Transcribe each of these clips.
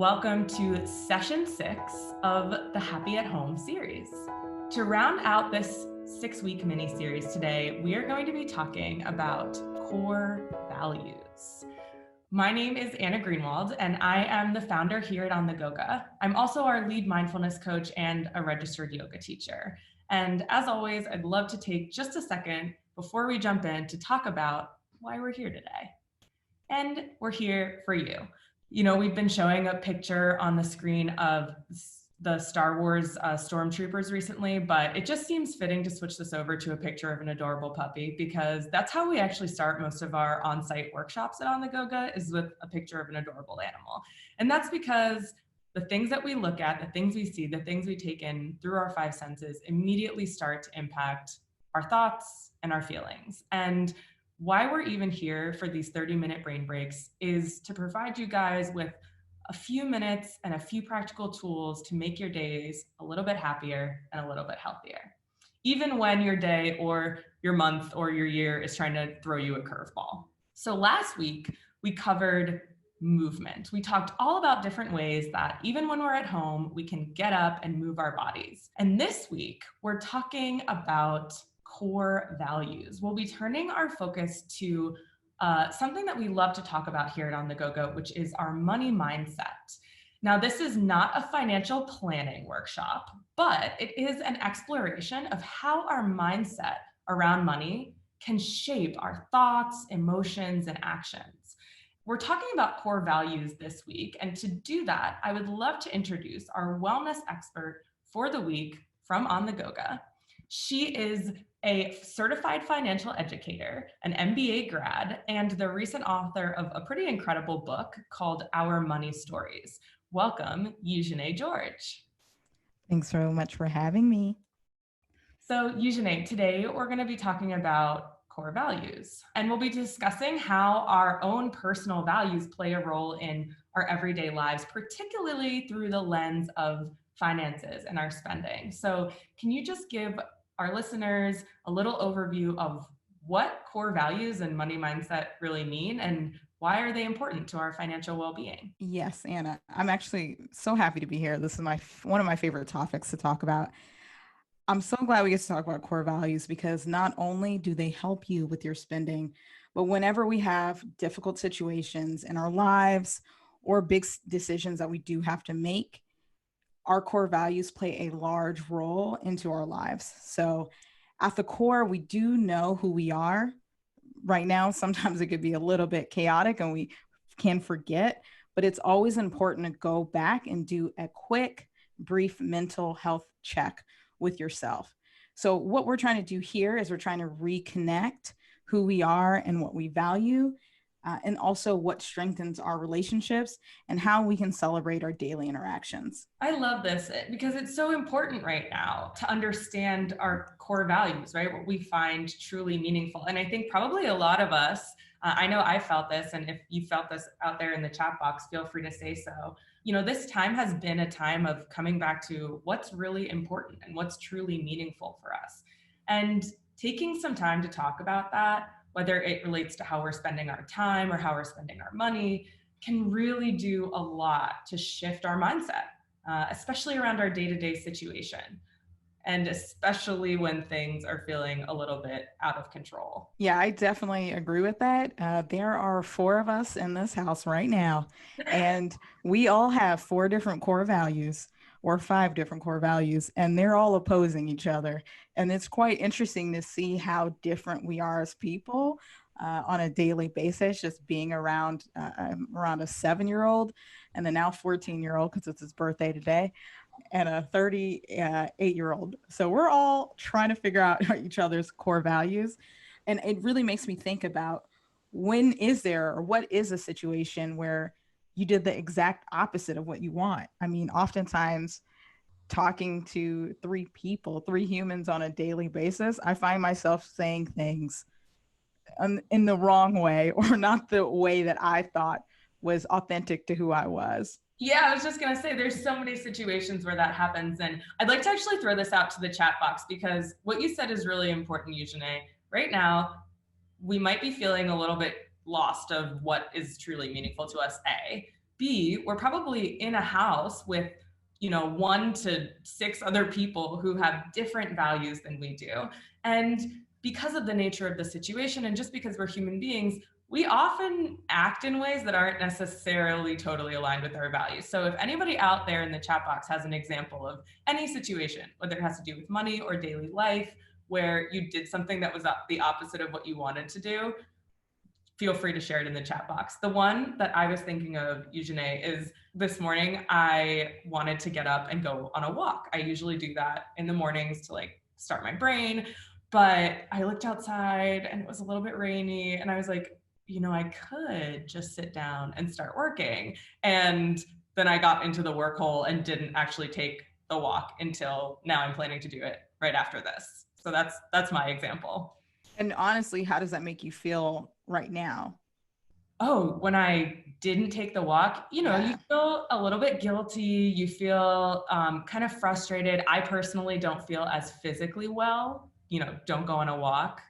Welcome to session 6 of the Happy at Home series. To round out this 6-week mini-series today, we are going to be talking about core values. My name is Anna Greenwald, and I am the founder here at On the Goga. I'm also our lead mindfulness coach and a registered yoga teacher. And as always, I'd love to take just a second before we jump in to talk about why we're here today. And we're here for you. You know, we've been showing a picture on the screen of the Star Wars stormtroopers recently, but it just seems fitting to switch this over to a picture of an adorable puppy, because that's how we actually start most of our on-site workshops at On the Goga, is with a picture of an adorable animal. And that's because the things that we look at, the things we see, the things we take in through our 5 senses immediately start to impact our thoughts and our feelings. And why we're even here for these 30-minute brain breaks is to provide you guys with a few minutes and a few practical tools to make your days a little bit happier and a little bit healthier, even when your day or your month or your year is trying to throw you a curveball. So last week, we covered movement. We talked all about different ways that even when we're at home, we can get up and move our bodies. And this week, we're talking about core values. We'll be turning our focus to something that we love to talk about here at On the Go-Go, which is our money mindset. Now, this is not a financial planning workshop, but it is an exploration of how our mindset around money can shape our thoughts, emotions, and actions. We're talking about core values this week, and to do that, I would love to introduce our wellness expert for the week from On the Goga. She is a certified financial educator, an MBA grad, and the recent author of a pretty incredible book called Our Money Stories. Welcome, Eugenie George. Thanks so much for having me. So Eugenie, today we're going to be talking about core values, and we'll be discussing how our own personal values play a role in our everyday lives, particularly through the lens of finances and our spending. So can you just give our listeners a little overview of what core values and money mindset really mean, and why are they important to our financial well-being? Yes, Anna, I'm actually so happy to be here. This is one of my favorite topics to talk about. I'm so glad we get to talk about core values, because not only do they help you with your spending, but whenever we have difficult situations in our lives or big decisions that we do have to make, our core values play a large role into our lives. So at the core, we do know who we are. Right now, sometimes it could be a little bit chaotic and we can forget, but it's always important to go back and do a quick, brief mental health check with yourself. So what we're trying to do here is we're trying to reconnect who we are and what we value, and also what strengthens our relationships and how we can celebrate our daily interactions. I love this because it's so important right now to understand our core values, right? What we find truly meaningful. And I think probably a lot of us, I know I felt this, and if you felt this out there in the chat box, feel free to say so. You know, this time has been a time of coming back to what's really important and what's truly meaningful for us. And taking some time to talk about that, whether it relates to how we're spending our time or how we're spending our money, can really do a lot to shift our mindset, especially around our day-to-day situation, and especially when things are feeling a little bit out of control. Yeah, I definitely agree with that. There are 4 of us in this house right now, and we all have 4 different core values or 5 different core values, and they're all opposing each other. And it's quite interesting to see how different we are as people on a daily basis, just being around a 7-year-old and a now 14-year-old, because it's his birthday today, and a 38-year-old. So we're all trying to figure out each other's core values. And it really makes me think about, when is there, or what is a situation where you did the exact opposite of what you want? I mean, oftentimes talking to 3 people, 3 humans on a daily basis, I find myself saying things in the wrong way, or not the way that I thought was authentic to who I was. Yeah, I was just going to say, there's so many situations where that happens. And I'd like to actually throw this out to the chat box, because what you said is really important, Eugenie. Right now, we might be feeling a little bit lost of what is truly meaningful to us, A. B, we're probably in a house with, 1 to 6 other people who have different values than we do. And because of the nature of the situation, and just because we're human beings, we often act in ways that aren't necessarily totally aligned with our values. So if anybody out there in the chat box has an example of any situation, whether it has to do with money or daily life, where you did something that was the opposite of what you wanted to do, feel free to share it in the chat box. The one that I was thinking of, Eugenie, is this morning I wanted to get up and go on a walk. I usually do that in the mornings to like start my brain, but I looked outside and it was a little bit rainy and I was like, I could just sit down and start working. And then I got into the work hole and didn't actually take the walk until now. I'm planning to do it right after this. So that's my example. And honestly, how does that make you feel right now? Oh, when I didn't take the walk, you feel a little bit guilty. You feel kind of frustrated. I personally don't feel as physically well. Don't go on a walk.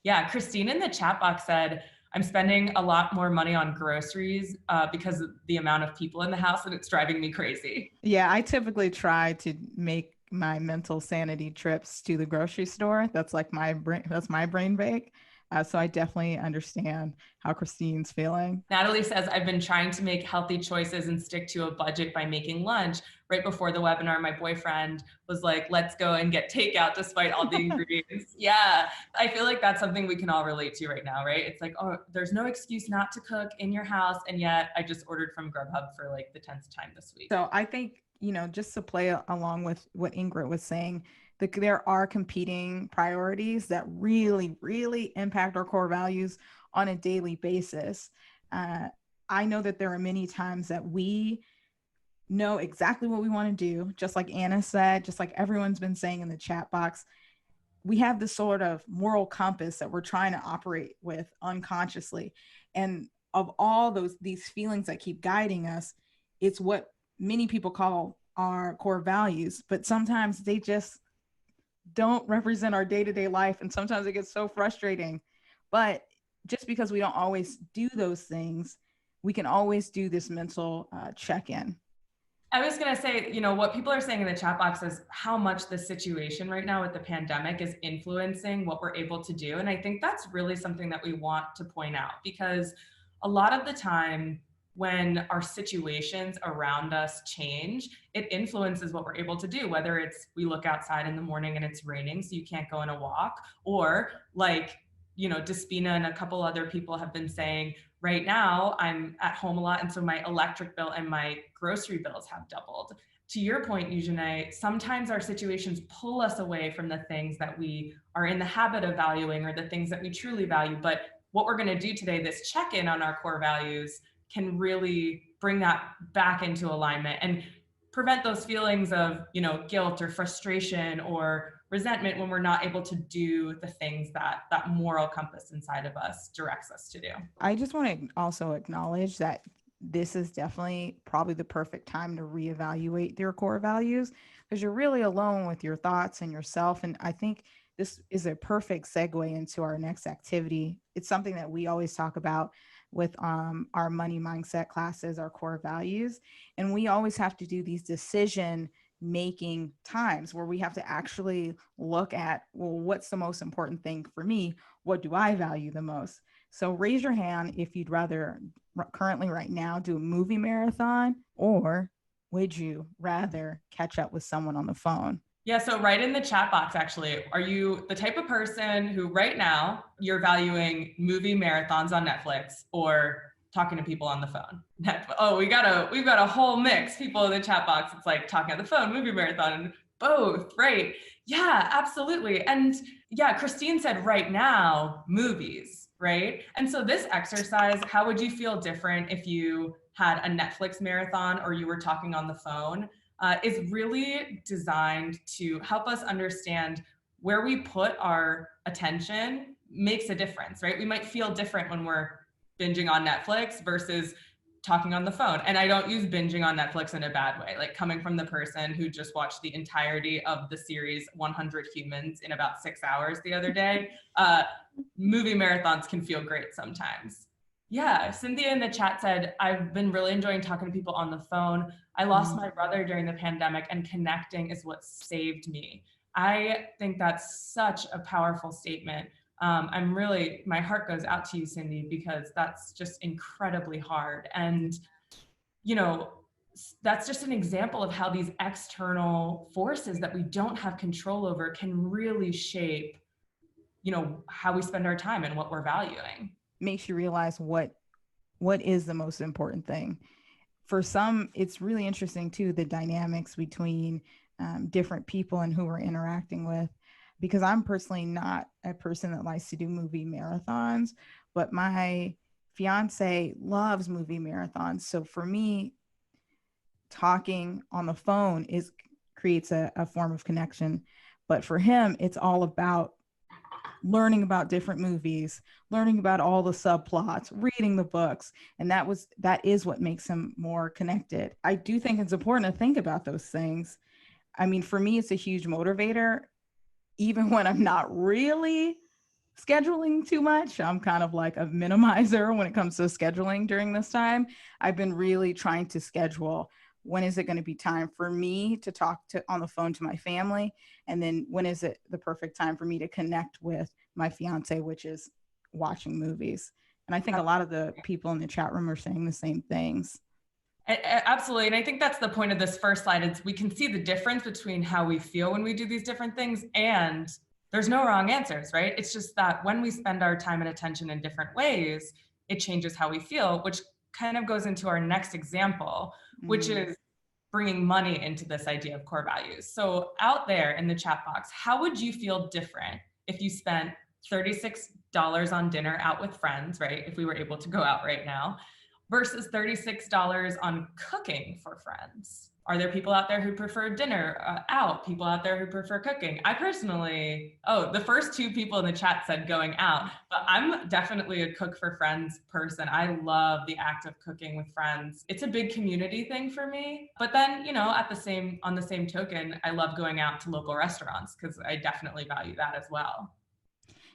Yeah, Christine in the chat box said, I'm spending a lot more money on groceries because of the amount of people in the house, and it's driving me crazy. Yeah, I typically try to make my mental sanity trips to the grocery store. That's like my brain bake. So I definitely understand how Christine's feeling. Natalie says, I've been trying to make healthy choices and stick to a budget by making lunch. Right before the webinar, my boyfriend was like, let's go and get takeout despite all the ingredients. Yeah, I feel like that's something we can all relate to right now, right? It's like, oh, there's no excuse not to cook in your house. And yet I just ordered from Grubhub for like the 10th time this week. So I think, just to play along with what Ingrid was saying, there are competing priorities that really, really impact our core values on a daily basis. I know that there are many times that we know exactly what we want to do, just like Anna said, just like everyone's been saying in the chat box. We have this sort of moral compass that we're trying to operate with unconsciously. And of all these feelings that keep guiding us, it's what many people call our core values, but sometimes they just don't represent our day-to-day life. And sometimes it gets so frustrating. But just because we don't always do those things, we can always do this mental check-in. I was going to say, what people are saying in the chat box is how much the situation right now with the pandemic is influencing what we're able to do. And I think that's really something that we want to point out, because a lot of the time when our situations around us change, it influences what we're able to do, whether it's we look outside in the morning and it's raining, so you can't go on a walk, or like, Despina and a couple other people have been saying, right now I'm at home a lot, and so my electric bill and my grocery bills have doubled. To your point, Eugenie, sometimes our situations pull us away from the things that we are in the habit of valuing or the things that we truly value. But what we're going to do today, this check-in on our core values, can really bring that back into alignment and prevent those feelings of, guilt or frustration or resentment when we're not able to do the things that moral compass inside of us directs us to do. I just want to also acknowledge that this is definitely probably the perfect time to reevaluate your core values, because you're really alone with your thoughts and yourself. And I think this is a perfect segue into our next activity. It's something that we always talk about with our money mindset classes, our core values. And we always have to do these decision making times where we have to actually look at, well, what's the most important thing for me? What do I value the most? So raise your hand if you'd rather currently right now do a movie marathon, or would you rather catch up with someone on the phone? Yeah, so right in the chat box, actually, are you the type of person who right now you're valuing movie marathons on Netflix or talking to people on the phone? Oh, we've got a whole mix. People in the chat box, it's like talking on the phone, movie marathon, and both, right? Yeah, absolutely. And yeah, Christine said right now, movies, right? And so this exercise, how would you feel different if you had a Netflix marathon or you were talking on the phone? Is really designed to help us understand where we put our attention makes a difference, right? We might feel different when we're binging on Netflix versus talking on the phone. And I don't use binging on Netflix in a bad way, like coming from the person who just watched the entirety of the series 100 Humans in about 6 hours the other day. Movie marathons can feel great sometimes. Yeah, Cynthia in the chat said, I've been really enjoying talking to people on the phone. I lost my brother during the pandemic, and connecting is what saved me. I think that's such a powerful statement. My heart goes out to you, Cindy, because that's just incredibly hard. And, you know, that's just an example of how these external forces that we don't have control over can really shape, how we spend our time and what we're valuing. Makes you realize what is the most important thing. For some, it's really interesting too, the dynamics between different people and who we're interacting with. Because I'm personally not a person that likes to do movie marathons, but my fiance loves movie marathons. So for me, talking on the phone creates a form of connection. But for him, it's all about learning about different movies, learning about all the subplots, reading the books. And that is what makes him more connected. I do think it's important to think about those things. I mean, for me, it's a huge motivator. Even when I'm not really scheduling too much, I'm kind of like a minimizer when it comes to scheduling during this time. I've been really trying to schedule, when is it going to be time for me to talk to on the phone to my family, and then when is it the perfect time for me to connect with my fiance, which is watching movies. And I think a lot of the people in the chat room are saying the same things. Absolutely. And I think that's the point of this first slide, is we can see the difference between how we feel when we do these different things, and there's no wrong answers, right? It's just that when we spend our time and attention in different ways, it changes how we feel, which kind of goes into our next example, which is bringing money into this idea of core values. So out there in the chat box, how would you feel different if you spent $36 on dinner out with friends, right? If we were able to go out right now, versus $36 on cooking for friends? Are there people out there who prefer dinner out? People out there who prefer cooking? I personally, the first two people in the chat said going out, but I'm definitely a cook for friends person. I love the act of cooking with friends. It's a big community thing for me. But then, on the same token, I love going out to local restaurants because I definitely value that as well.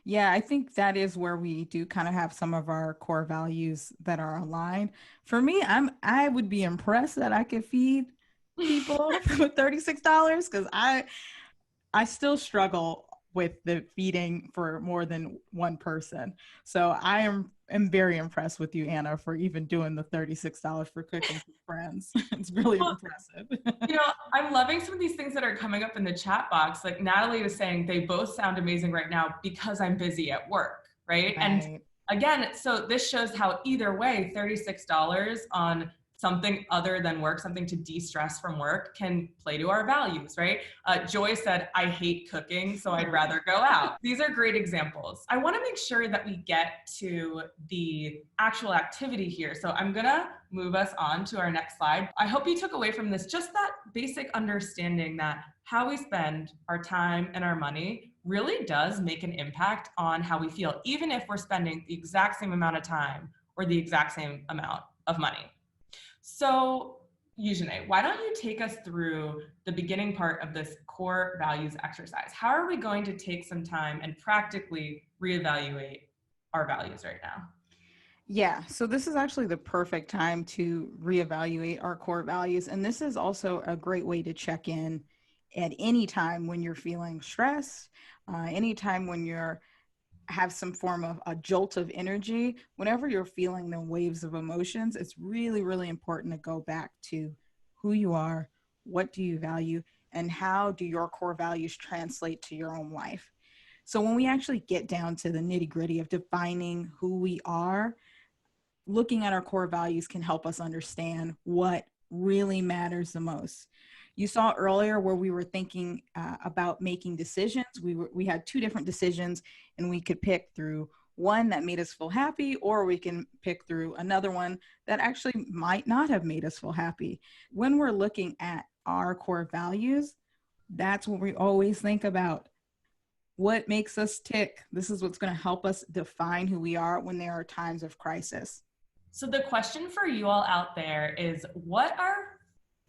Yeah, I think that is where we do kind of have some of our core values that are aligned. For me, I would be impressed that I could feed people for $36 because I still struggle with the feeding for more than one person. So I am very impressed with you, Anna, for even doing the $36 for cooking for friends. It's really impressive. I'm loving some of these things that are coming up in the chat box. Like Natalie is saying, they both sound amazing right now because I'm busy at work, right? And again, so this shows how either way, $36 on something other than work, something to de-stress from work, can play to our values, right? Joy said, I hate cooking, so I'd rather go out. These are great examples. I want to make sure that we get to the actual activity here. So I'm gonna move us on to our next slide. I hope you took away from this just that basic understanding that how we spend our time and our money really does make an impact on how we feel, even if we're spending the exact same amount of time or the exact same amount of money. So, Eugenie, why don't you take us through the beginning part of this core values exercise? How are we going to take some time and practically reevaluate our values right now? Yeah, so this is actually the perfect time to reevaluate our core values. And this is also a great way to check in at any time when you're feeling stressed, anytime when you're have some form of a jolt of energy. Whenever you're feeling the waves of emotions, it's really, really important to go back to who you are, what do you value, and how do your core values translate to your own life. So when we actually get down to the nitty gritty of defining who we are, looking at our core values can help us understand what really matters the most. You saw earlier where we were thinking about making decisions. We had two different decisions, and we could pick through one that made us feel happy, or we can pick through another one that actually might not have made us feel happy. When we're looking at our core values, that's what we always think about. What makes us tick? This is what's going to help us define who we are when there are times of crisis. So the question for you all out there is, what are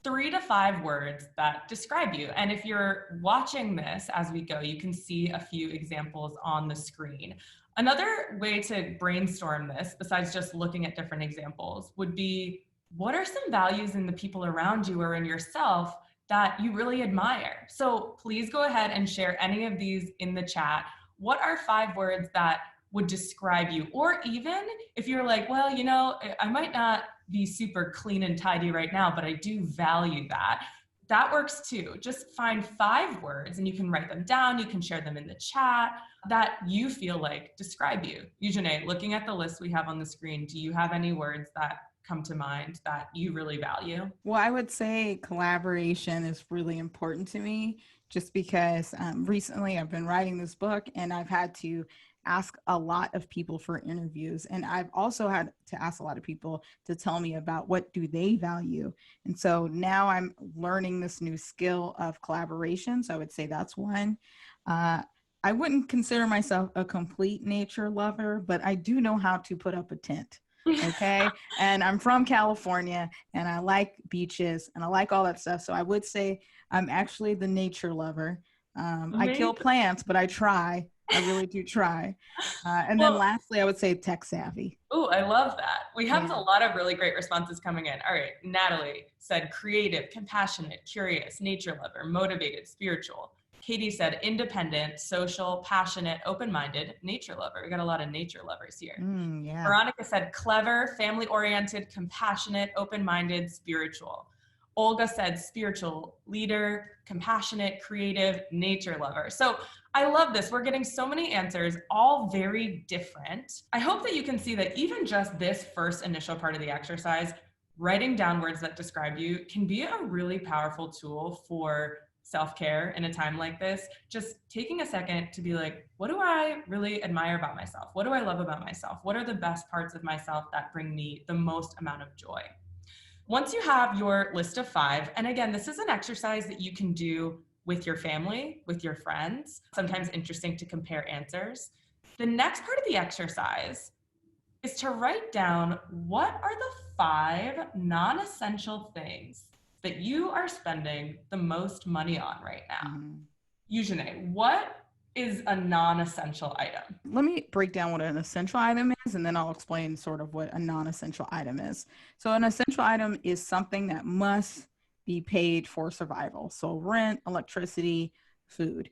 3 to 5 words that describe you? And if you're watching this as we go, you can see a few examples on the screen. Another way to brainstorm this, besides just looking at different examples, would be, what are some values in the people around you or in yourself that you really admire? So please go ahead and share any of these in the chat. What are 5 words that would describe you? Or even if you're like, well, I might not be super clean and tidy right now, but I do value that. That works too. Just find 5 words and you can write them down. You can share them in the chat that you feel like describe you. Eugenie, looking at the list we have on the screen, do you have any words that come to mind that you really value? Well, I would say collaboration is really important to me just because recently I've been writing this book and I've had to ask a lot of people for interviews. And I've also had to ask a lot of people to tell me about what do they value. And so now I'm learning this new skill of collaboration. So I would say that's one. I wouldn't consider myself a complete nature lover, but I do know how to put up a tent. Okay. And I'm from California and I like beaches and I like all that stuff. So I would say I'm actually the nature lover. I kill plants, but I try. I really do try. And then lastly, I would say tech savvy. Oh, I love that. We have a lot of really great responses coming in. All right. Natalie said creative, compassionate, curious, nature lover, motivated, spiritual. Katie said independent, social, passionate, open-minded, nature lover. We got a lot of nature lovers here. Yeah. Veronica said clever, family-oriented, compassionate, open-minded, spiritual. Olga said spiritual, leader, compassionate, creative, nature lover. So I love this. We're getting so many answers, all very different. I hope that you can see that even just this first initial part of the exercise, writing down words that describe you, can be a really powerful tool for self-care in a time like this. Just taking a second to be like, what do I really admire about myself? What do I love about myself? What are the best parts of myself that bring me the most amount of joy? Once you have your list of 5, and again, this is an exercise that you can do with your family, with your friends, sometimes interesting to compare answers. The next part of the exercise is to write down what are the 5 non-essential things that you are spending the most money on right now. Eugenie, what is a non-essential item? Let me break down what an essential item is, and then I'll explain sort of what a non-essential item is. So an essential item is something that must be paid for survival. So rent, electricity, food.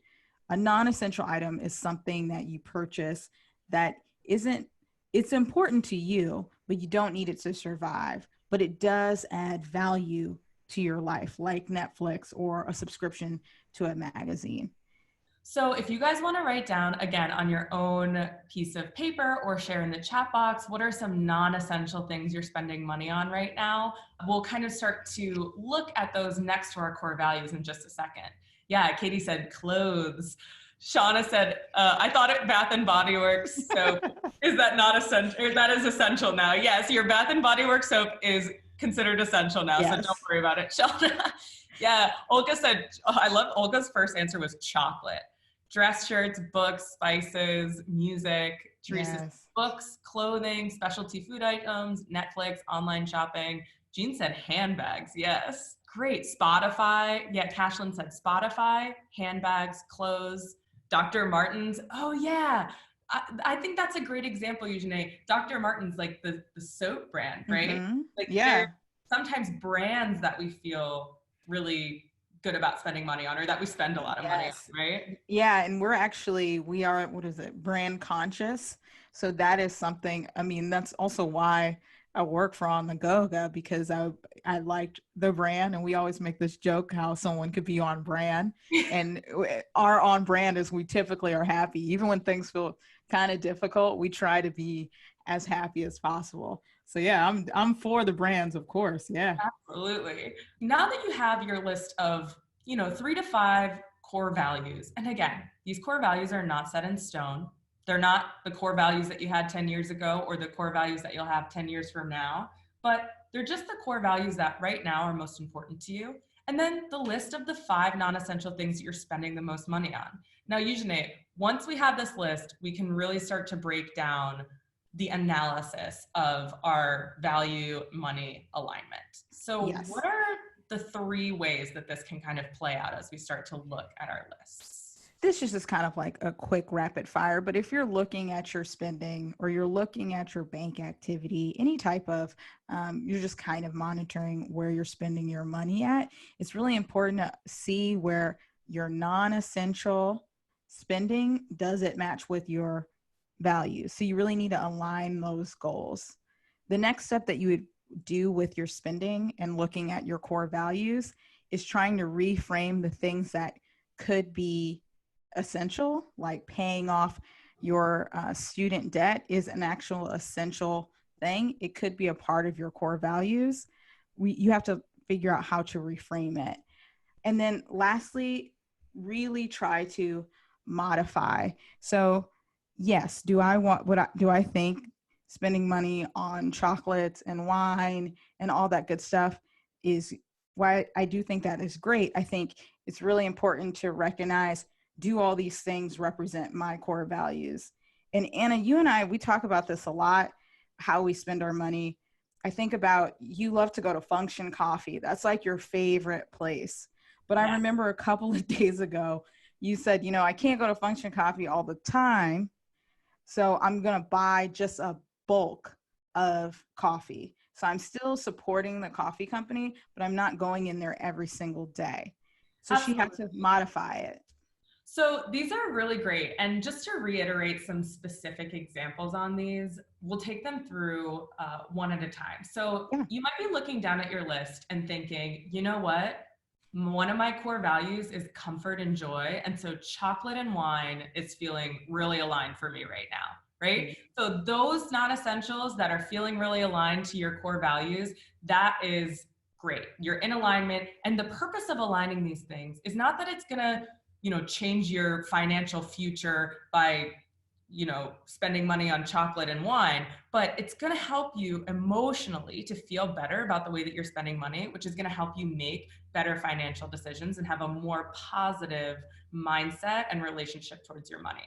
A non-essential item is something that you purchase that it's important to you, but you don't need it to survive, but it does add value to your life, like Netflix or a subscription to a magazine. So if you guys want to write down, again, on your own piece of paper or share in the chat box, what are some non-essential things you're spending money on right now? We'll kind of start to look at those next to our core values in just a second. Yeah, Katie said clothes. Shauna said, I thought it Bath and Body Works soap. Is that not essential? That is essential now. Yes, your Bath and Body Works soap is considered essential now, so don't worry about it, Shauna. Yeah, Olga said, I love Olga's first answer was chocolate. Dress shirts, books, spices, music. Teresa's books, clothing, specialty food items, Netflix, online shopping. Jean said handbags, yes. Great, Spotify. Yeah, Cashlyn said Spotify, handbags, clothes. Dr. Martens, oh yeah. I think that's a great example, Eugenie. Dr. Martens, like the soap brand, right? Like sometimes brands that we feel really good about spending money on, or that we spend a lot of money on, right? Yeah, and we are, what is it, brand conscious. So that is something, I mean, that's also why I work for On The Go-Go, because I liked the brand, and we always make this joke how someone could be on brand, and our on brand is we typically are happy. Even when things feel kind of difficult, we try to be as happy as possible. So yeah, I'm for the brands, of course. Yeah, absolutely. Now that you have your list of 3 to 5 core values, and again, these core values are not set in stone. They're not the core values that you had 10 years ago or the core values that you'll have 10 years from now, but they're just the core values that right now are most important to you. And then the list of the 5 non-essential things that you're spending the most money on. Now, Eugenie, once we have this list, we can really start to break down the analysis of our value money alignment. So what are the 3 ways that this can kind of play out as we start to look at our lists? this is just kind of like a quick rapid fire, but if you're looking at your spending or you're looking at your bank activity, any type of, you're just kind of monitoring where you're spending your money at, it's really important to see where your non-essential spending, does it match with your values? So you really need to align those goals. The next step that you would do with your spending and looking at your core values is trying to reframe the things that could be essential, like paying off your student debt is an actual essential thing. It could be a part of your core values. You have to figure out how to reframe it. And then lastly, really try to modify. So yes, do I think spending money on chocolates and wine and all that good stuff is why I do think that is great. I think it's really important to recognize, do all these things represent my core values? And Anna, you and I, we talk about this a lot, how we spend our money. I think about, you love to go to Function Coffee. That's like your favorite place. But I remember a couple of days ago, you said, I can't go to Function Coffee all the time, so I'm going to buy just a bulk of coffee. So I'm still supporting the coffee company, but I'm not going in there every single day. So Absolutely. She had to modify it. So these are really great. And just to reiterate some specific examples on these, we'll take them through one at a time. So You might be looking down at your list and thinking, you know what? One of my core values is comfort and joy. And so chocolate and wine is feeling really aligned for me right now, right? So those non-essentials that are feeling really aligned to your core values, that is great. You're in alignment. And the purpose of aligning these things is not that it's gonna, change your financial future by, spending money on chocolate and wine, but it's going to help you emotionally to feel better about the way that you're spending money, which is going to help you make better financial decisions and have a more positive mindset and relationship towards your money.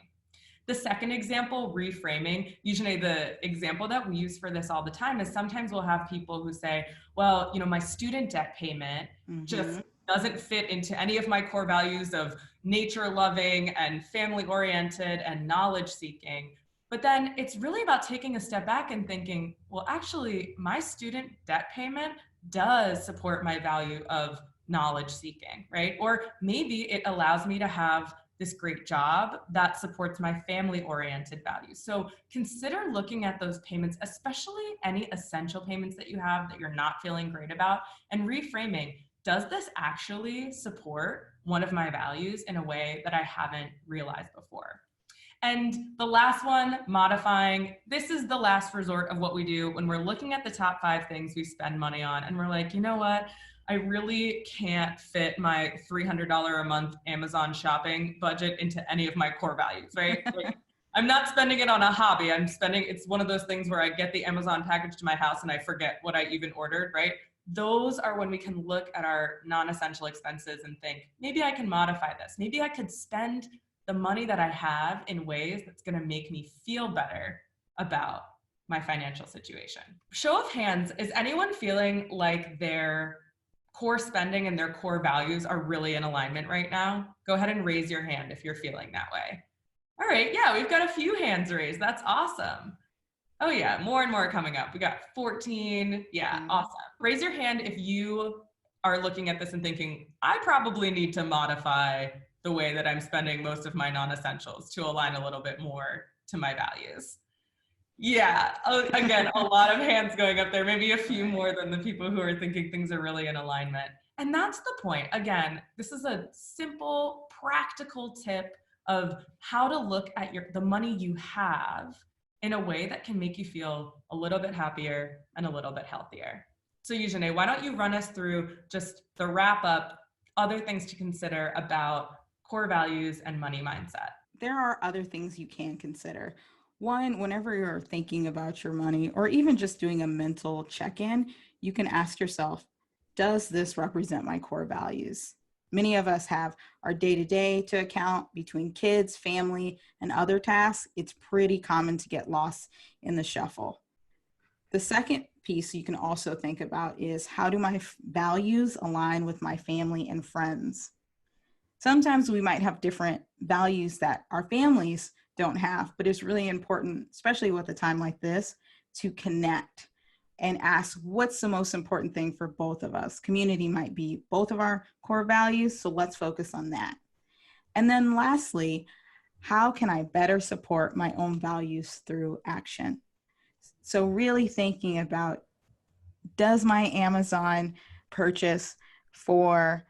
The second example, reframing, usually the example that we use for this all the time is sometimes we'll have people who say, well, my student debt payment just doesn't fit into any of my core values of nature loving and family oriented and knowledge seeking. But then it's really about taking a step back and thinking, well, actually, my student debt payment does support my value of knowledge seeking, right? Or maybe it allows me to have this great job that supports my family oriented values. So consider looking at those payments, especially any essential payments that you have that you're not feeling great about, and reframing, does this actually support one of my values in a way that I haven't realized before? And the last one, modifying, this is the last resort of what we do when we're looking at the top 5 things we spend money on. And we're like, you know what? I really can't fit my $300 a month Amazon shopping budget into any of my core values, right? Like, I'm not spending it on a hobby. It's one of those things where I get the Amazon package to my house and I forget what I even ordered, right? Those are when we can look at our non-essential expenses and think, maybe I can modify this. Maybe I could spend the money that I have in ways that's going to make me feel better about my financial situation. Show of hands, is anyone feeling like their core spending and their core values are really in alignment right now? Go ahead and raise your hand if you're feeling that way. All right, yeah, we've got a few hands raised. That's awesome. Oh yeah, more and more coming up. We got 14. Yeah, awesome. Raise your hand if you are looking at this and thinking, I probably need to modify the way that I'm spending most of my non-essentials to align a little bit more to my values. Yeah, again, a lot of hands going up there, maybe a few more than the people who are thinking things are really in alignment. And that's the point. Again, this is a simple, practical tip of how to look at the money you have in a way that can make you feel a little bit happier and a little bit healthier. So Eugenie, why don't you run us through just the wrap up, other things to consider about core values and money mindset? There are other things you can consider. One, whenever you're thinking about your money or even just doing a mental check-in, you can ask yourself, does this represent my core values? Many of us have our day-to-day to account between kids, family, and other tasks. It's pretty common to get lost in the shuffle. The second piece you can also think about is, how do my values align with my family and friends? Sometimes we might have different values that our families don't have, but it's really important, especially with a time like this, to connect and ask what's the most important thing for both of us. Community might be both of our core values, so let's focus on that. And then lastly, how can I better support my own values through action? So really thinking about, does my Amazon purchase for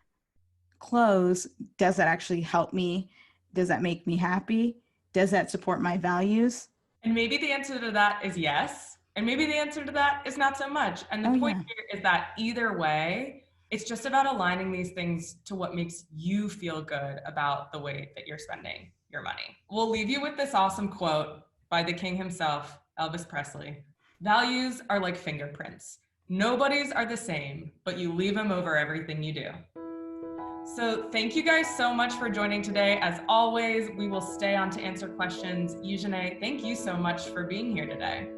clothes, does that actually help me? Does that make me happy? Does that support my values? And maybe the answer to that is yes. And maybe the answer to that is not so much. And the point here is that either way, it's just about aligning these things to what makes you feel good about the way that you're spending your money. We'll leave you with this awesome quote by the king himself, Elvis Presley. Values are like fingerprints. Nobody's are the same, but you leave them over everything you do. So thank you guys so much for joining today. As always, we will stay on to answer questions. Eugenie, thank you so much for being here today.